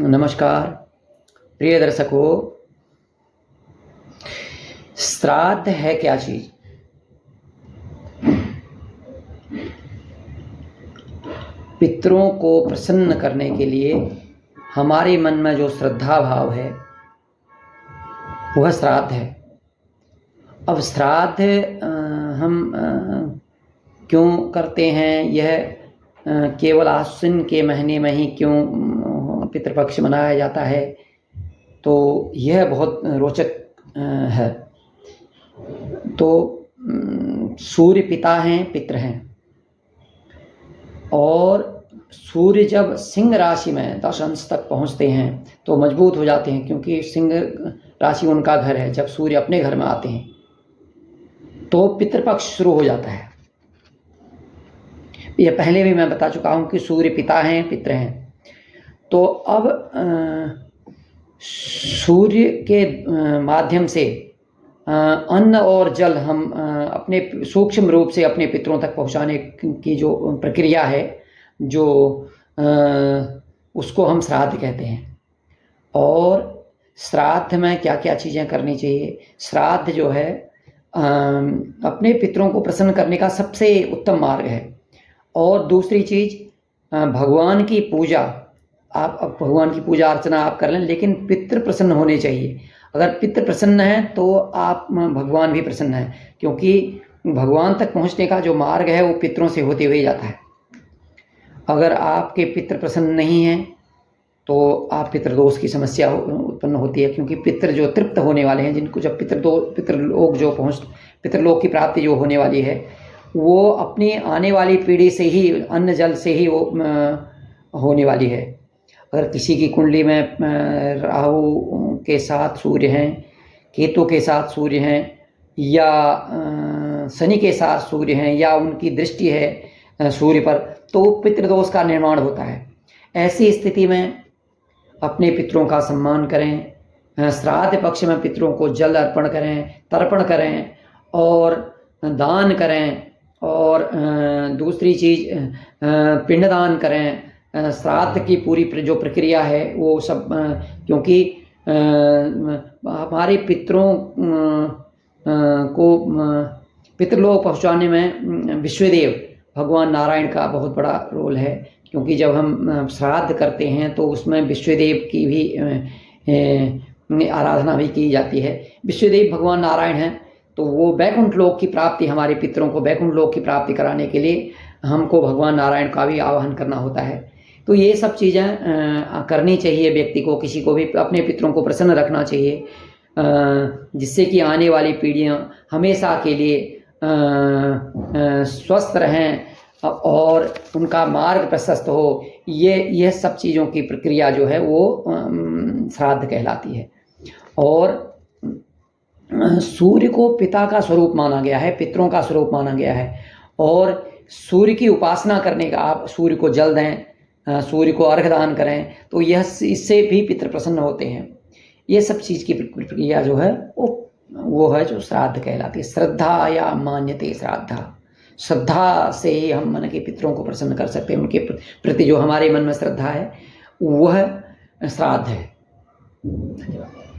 नमस्कार प्रिय दर्शकों। श्राद्ध है क्या चीज? पितरों को प्रसन्न करने के लिए हमारे मन में जो श्रद्धा भाव है वह श्राद्ध है। अब श्राद्ध हम क्यों करते हैं? यह केवल आश्विन के महीने में ही क्यों पितृपक्ष मनाया जाता है? तो यह बहुत रोचक है। तो सूर्य पिता हैं, पितृ हैं, और सूर्य जब सिंह राशि में 10 अंश तक पहुंचते हैं तो मजबूत हो जाते हैं, क्योंकि सिंह राशि उनका घर है। जब सूर्य अपने घर में आते हैं तो पितृपक्ष शुरू हो जाता है। यह पहले भी मैं बता चुका हूं कि सूर्य पिता हैं, पितृ हैं। तो अब सूर्य के माध्यम से अन्न और जल हम अपने सूक्ष्म रूप से अपने पितरों तक पहुंचाने की जो प्रक्रिया है, जो उसको हम श्राद्ध कहते हैं। और श्राद्ध में क्या क्या चीज़ें करनी चाहिए? श्राद्ध जो है अपने पितरों को प्रसन्न करने का सबसे उत्तम मार्ग है। और दूसरी चीज़, भगवान की पूजा, आप भगवान की पूजा अर्चना आप कर लें, लेकिन पितृ प्रसन्न होने चाहिए। अगर पितृ प्रसन्न हैं तो आप भगवान भी प्रसन्न हैं, क्योंकि भगवान तक पहुंचने का जो मार्ग है वो पितरों से होते हुए जाता है। अगर आपके पितृ प्रसन्न नहीं हैं तो आप पितृदोष की समस्या उत्पन्न होती है, क्योंकि पितृ जो तृप्त होने वाले हैं, जिनको जब पितृलोक की प्राप्ति जो होने वाली है, वो अपनी आने वाली पीढ़ी से ही, अन्न जल से ही वो होने वाली है। अगर किसी की कुंडली में राहु के साथ सूर्य हैं, केतु के साथ सूर्य हैं, या शनि के साथ सूर्य हैं, या उनकी दृष्टि है सूर्य पर, तो पितृदोष का निर्माण होता है। ऐसी स्थिति में अपने पितरों का सम्मान करें। श्राद्ध पक्ष में पितरों को जल अर्पण करें, तर्पण करें और दान करें। और दूसरी चीज़, पिंडदान करें। श्राद्ध की पूरी जो प्रक्रिया है वो सब, क्योंकि हमारे पितरों को पितृलोक पहुंचाने में विश्वदेव भगवान नारायण का बहुत बड़ा रोल है। क्योंकि जब हम श्राद्ध करते हैं तो उसमें विश्वदेव की भी आराधना भी की जाती है। विश्वदेव भगवान नारायण हैं, तो वो बैकुंठ लोक की प्राप्ति, हमारे पितरों को बैकुंठ लोक की प्राप्ति कराने के लिए हमको भगवान नारायण का भी आवाहन करना होता है। तो ये सब चीज़ें करनी चाहिए व्यक्ति को, किसी को भी अपने पितरों को प्रसन्न रखना चाहिए, जिससे कि आने वाली पीढ़ियाँ हमेशा के लिए स्वस्थ रहें और उनका मार्ग प्रशस्त हो। ये सब चीज़ों की प्रक्रिया जो है वो श्राद्ध कहलाती है। और सूर्य को पिता का स्वरूप माना गया है, पितरों का स्वरूप माना गया है। और सूर्य की उपासना करने का, आप सूर्य को जल दें, सूर्य को अर्घ दान करें, तो यह इससे भी पितृ प्रसन्न होते हैं। ये सब चीज़ की प्रक्रिया जो है वो है जो श्राद्ध कहलाती है। श्रद्धा या मान्यते श्राद्धा, श्रद्धा से ही हम मन के पितरों को प्रसन्न कर सकते हैं। उनके प्रति जो हमारे मन में श्रद्धा है वह श्राद्ध है। धन्यवाद।